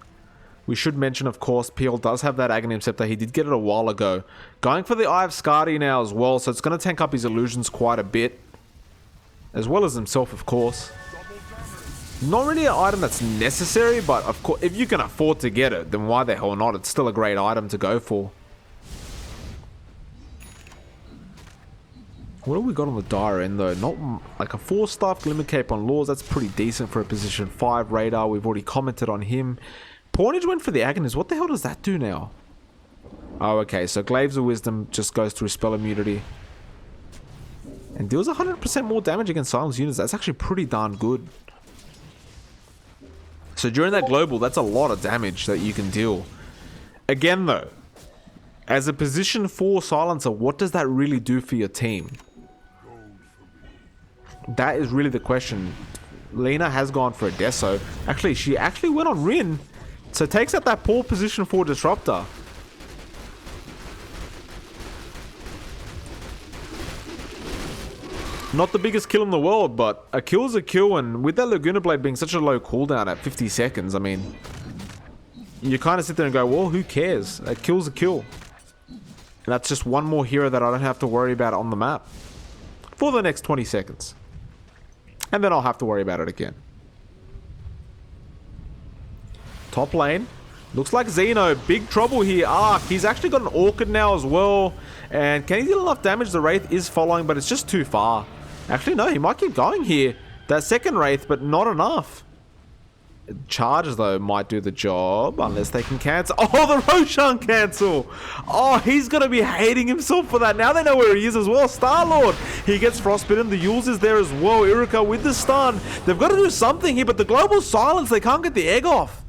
We should mention, of course, PL does have that Aghanim Scepter. He did get it a while ago. Going for the Eye of Skadi now as well, so it's going to tank up his illusions quite a bit. As well as himself, of course. Not really an item that's necessary, but of course, if you can afford to get it, then why the hell not? It's still a great item to go for. What have we got on the Dire end though? Not like a 4-staff Glimmer Cape on Laws. That's pretty decent for a position 5 Radar. We've already commented on him. Pawnage went for the Aghanim. What the hell does that do now? Oh, okay. So Glaives of Wisdom just goes through Spell Immunity. And deals 100% more damage against Silence units. That's actually pretty darn good. So during that Global, that's a lot of damage that you can deal. Again though, as a position 4 Silencer, what does that really do for your team? That is really the question. Lena has gone for a Deso. Actually, she actually went on Rin. So takes out that poor position for Disruptor. Not the biggest kill in the world, but a kill's a kill, and with that Laguna Blade being such a low cooldown at 50 seconds, I mean, you kind of sit there and go, well, who cares? A kill's a kill. And that's just one more hero that I don't have to worry about on the map for the next 20 seconds. And then I'll have to worry about it again. Top lane. Looks like Xeno. Big trouble here. Ark. He's actually got an Orchid now as well. And can he deal enough damage? The Wraith is following, but it's just too far. Actually, no. He might keep going here. That second Wraith, but not enough. Charges, though, might do the job. Unless they can cancel. Oh, the Roshan cancel. Oh, he's going to be hating himself for that. Now they know where he is as well. Star-Lord. He gets frostbitten. The Yules is there as well. Iruka with the stun. They've got to do something here, but the global silence, they can't get the egg off.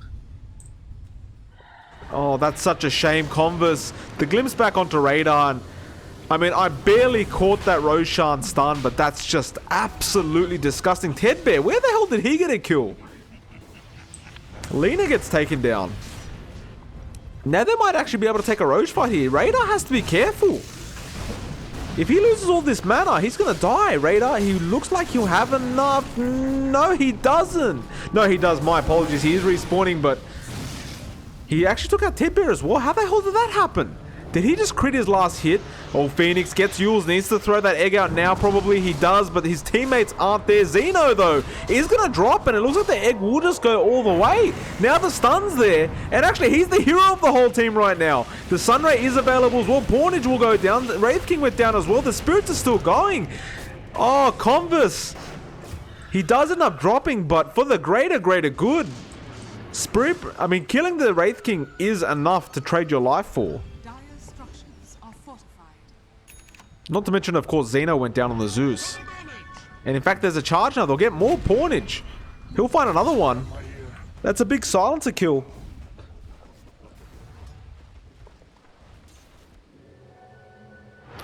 Oh, that's such a shame. Converse. The glimpse back onto radar. And, I mean, I barely caught that Roshan stun, but that's just absolutely disgusting. Tedbear, where the hell did he get a kill? Lena gets taken down. Now they might actually be able to take a Roche fight here. Radar has to be careful. If he loses all this mana, he's going to die. Radar, he looks like he'll have enough. No, he doesn't. No, he does. My apologies. He is respawning, but he actually took out Tedbear as well. How the hell did that happen? Did he just crit his last hit? Oh, Phoenix gets Yules. Needs to throw that egg out now. Probably he does, but his teammates aren't there. Xeno, though, is going to drop, and it looks like the egg will just go all the way. Now the stun's there, and actually he's the hero of the whole team right now. The Sunray is available as well. Pornage will go down. The Wraith King went down as well. The Spirits are still going. Oh, Converse. He does end up dropping, but for the greater good. Spirit, I mean, killing the Wraith King is enough to trade your life for. Not to mention, of course, Xeno went down on the Zeus. And in fact, there's a charge now. They'll get more Pornage. He'll find another one. That's a big silencer kill.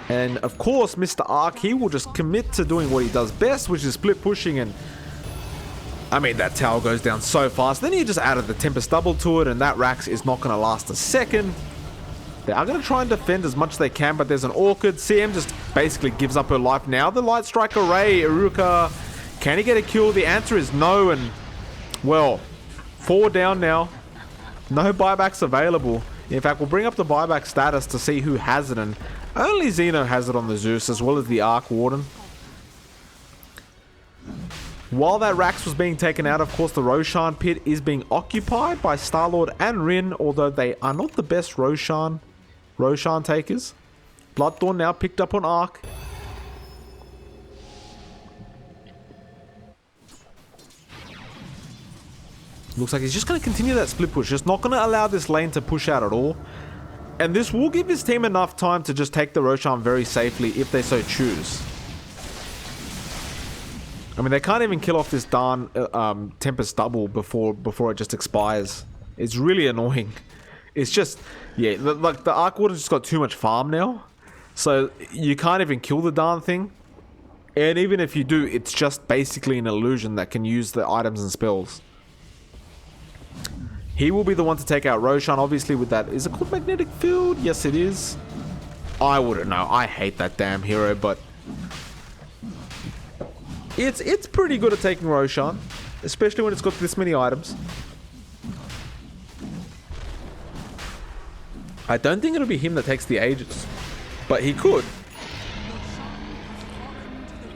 And of course, Mr. Ark, he will just commit to doing what he does best, which is split pushing. And I mean, that tower goes down so fast. Then you just added the Tempest double to it, and that Rax is not going to last a second. They are going to try and defend as much as they can, but there's an Orchid. CM just basically gives up her life now. The Light Strike Array, Iruka, can he get a kill? The answer is no, and, well, 4 down now. No buybacks available. In fact, we'll bring up the buyback status to see who has it, and only Xeno has it on the Zeus, as well as the Arc Warden. While that Rax was being taken out, of course, the Roshan pit is being occupied by Star-Lord and Rin, although they are not the best Roshan takers. Bloodthorn now picked up on Arc. Looks like he's just going to continue that split push. Just not going to allow this lane to push out at all. And this will give his team enough time to just take the Roshan very safely if they so choose. I mean, they can't even kill off this darn Tempest double before it just expires. It's really annoying. It's just, yeah, like the Arc Warden's just got too much farm now. So you can't even kill the darn thing. And even if you do, it's just basically an illusion that can use the items and spells. He will be the one to take out Roshan, obviously, with that. Is it called Magnetic Field? Yes, it is. I wouldn't know. I hate that damn hero, but it's pretty good at taking Roshan, especially when it's got this many items. I don't think it'll be him that takes the Aegis, but he could.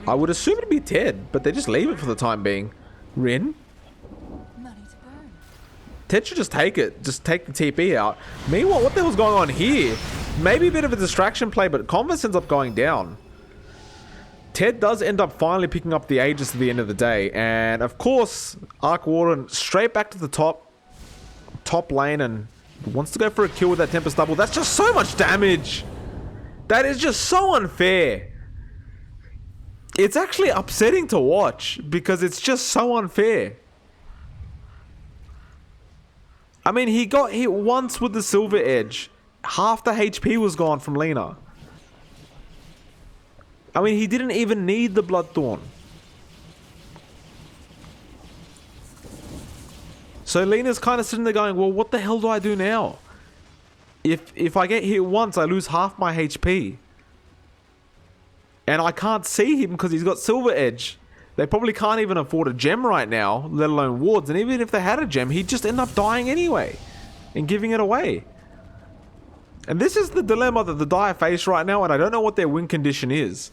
I would assume it'd be Ted, but they just leave it for the time being. Rin? Ted should just take it. Just take the TP out. Meanwhile, what the hell's going on here? Maybe a bit of a distraction play, but Converse ends up going down. Ted does end up finally picking up the Aegis at the end of the day. And of course, Arc Warden straight back to the top lane and wants to go for a kill with that Tempest double. That's just so much damage. That is just so unfair. It's actually upsetting to watch because it's just so unfair. I mean, he got hit once with the Silver Edge. Half the HP was gone from Lena. I mean, he didn't even need the Bloodthorn. So Lena's kind of sitting there going, well, what the hell do I do now? If I get hit once, I lose half my HP. And I can't see him because he's got Silver Edge. They probably can't even afford a gem right now, let alone wards. And even if they had a gem, he'd just end up dying anyway and giving it away. And this is the dilemma that the Dire face right now, and I don't know what their win condition is.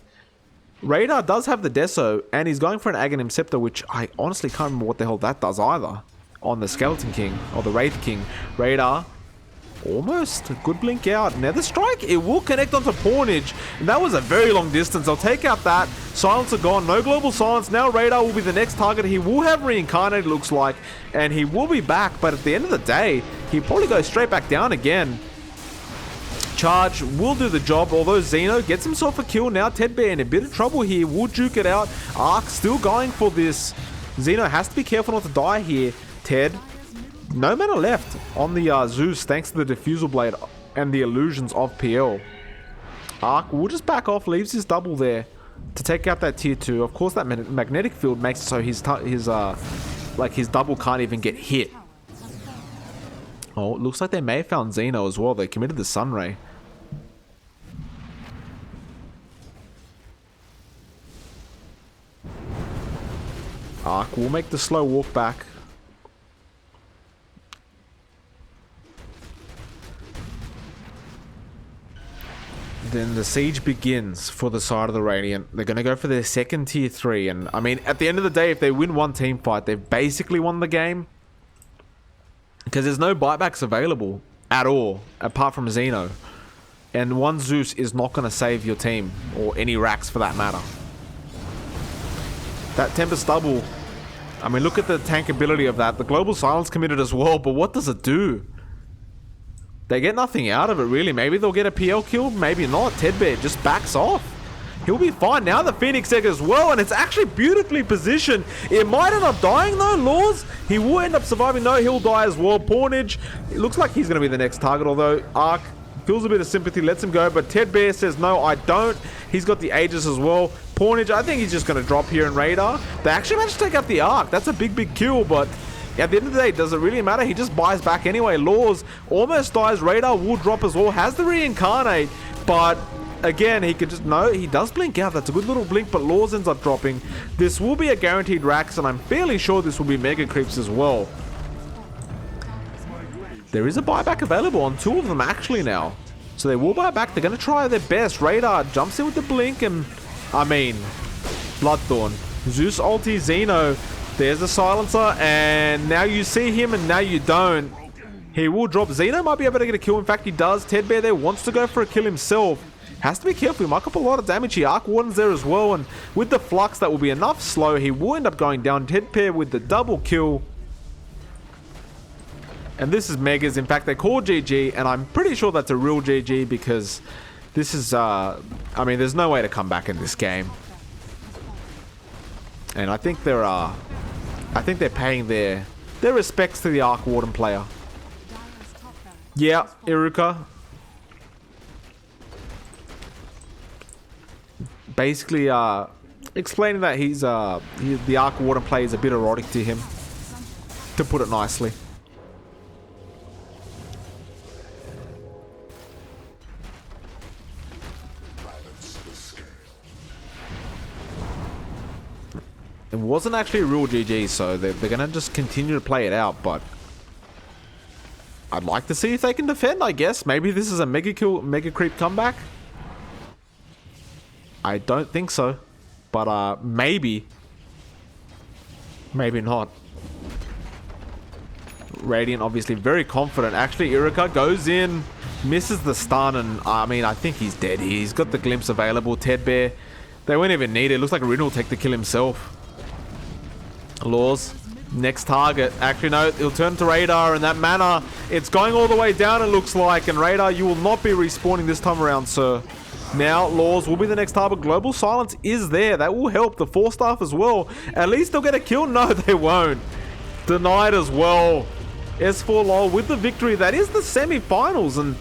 Radar does have the Deso, and he's going for an Aghanim Scepter, which I honestly can't remember what the hell that does either. On the Skeleton King, or the Wraith King. Radar, almost. Good blink out. Nether Strike, it will connect onto Pawnage, and that was a very long distance. I'll take out that. Silencer gone, no Global Silence. Now Radar will be the next target. He will have Reincarnated, looks like, and he will be back, but at the end of the day, he'll probably go straight back down again. Charge will do the job, although Xeno gets himself a kill now. Tedbear in a bit of trouble here, will duke it out. Ark still going for this. Xeno has to be careful not to die here. Ted, no mana left on the Zeus thanks to the Diffusal Blade and the illusions of PL. Ark will just back off, leaves his double there to take out that tier 2. Of course, that magnetic field makes it so his double can't even get hit. Oh, it looks like they may have found Xeno as well. They committed the Sunray. Ark will make the slow walk back. Then the siege begins for the side of the Radiant. They're going to go for their second tier 3. And I mean, at the end of the day, if they win one team fight, they've basically won the game. Because there's no buybacks available at all, apart from Xeno. And one Zeus is not going to save your team, or any racks for that matter. That Tempest double, I mean, look at the tankability of that. The Global Silence committed as well, but what does it do? They get nothing out of it, really. Maybe they'll get a PL kill, maybe not. Tedbear just backs off. He'll be fine. Now the Phoenix Egg as well, and it's actually beautifully positioned. It might end up dying though, Laws. He will end up surviving. No, he'll die as well. Pawnage, it looks like he's going to be the next target, although Ark feels a bit of sympathy, lets him go, but Tedbear says, no, I don't. He's got the Aegis as well. Pawnage, I think he's just going to drop here in Radar. They actually managed to take out the Ark. That's a big, big kill, but at the end of the day, does it really matter? He just buys back anyway. Laws almost dies. Radar will drop as well. Has the Reincarnate, but again, he could just... No, he does blink out. That's a good little blink, but Laws ends up dropping. This will be a guaranteed Rax, and I'm fairly sure this will be Mega Creeps as well. There is a buyback available on 2 of them actually now. So they will buy back. They're going to try their best. Radar jumps in with the blink, and I mean, Bloodthorn. Zeus ulti Xeno. There's the Silencer, and now you see him, and now you don't. He will drop. Xeno might be able to get a kill. In fact, he does. Tedbear there wants to go for a kill himself. Has to be careful. He might up a lot of damage here. Arc Warden's there as well, and with the Flux, that will be enough slow. He will end up going down. Tedbear with the double kill. And this is Megas. In fact, they call GG, and I'm pretty sure that's a real GG because this is, I mean, there's no way to come back in this game. And I think they're paying their respects to the Arc Warden player. Yeah, Iruka. Basically, explaining that the Arc Warden player is a bit erotic to him, to put it nicely. It wasn't actually a real GG, so they're going to just continue to play it out, but I'd like to see if they can defend, I guess. Maybe this is a Mega Creep comeback. I don't think so, but maybe. Maybe not. Radiant obviously very confident. Actually, Iruka goes in, misses the stun, and I mean, I think he's dead here. He's got the glimpse available. Tedbear, they won't even need it. Looks like Rin will take the kill himself. Laws, next target. Actually, no, he'll turn to Radar, and that mana, it's going all the way down, it looks like. And Radar, you will not be respawning this time around, sir. Now, Laws will be the next target. Global Silence is there. That will help. The 4-staff as well. At least they'll get a kill. No, they won't. Denied as well. S4 LOL with the victory. That is the semi-finals, and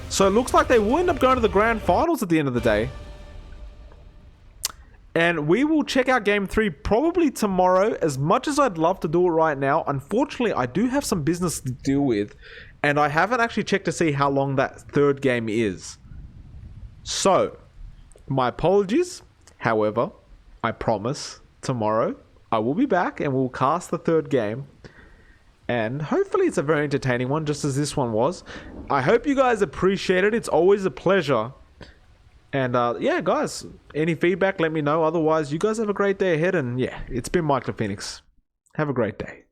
so it looks like they will end up going to the grand finals at the end of the day. And we will check out game 3 probably tomorrow. As much as I'd love to do it right now, unfortunately, I do have some business to deal with. And I haven't actually checked to see how long that third game is. So, my apologies. However, I promise tomorrow I will be back and we'll cast the third game. And hopefully it's a very entertaining one, just as this one was. I hope you guys appreciate it. It's always a pleasure. And yeah, guys, any feedback, let me know. Otherwise, you guys have a great day ahead. And yeah, it's been Michael Phoenix. Have a great day.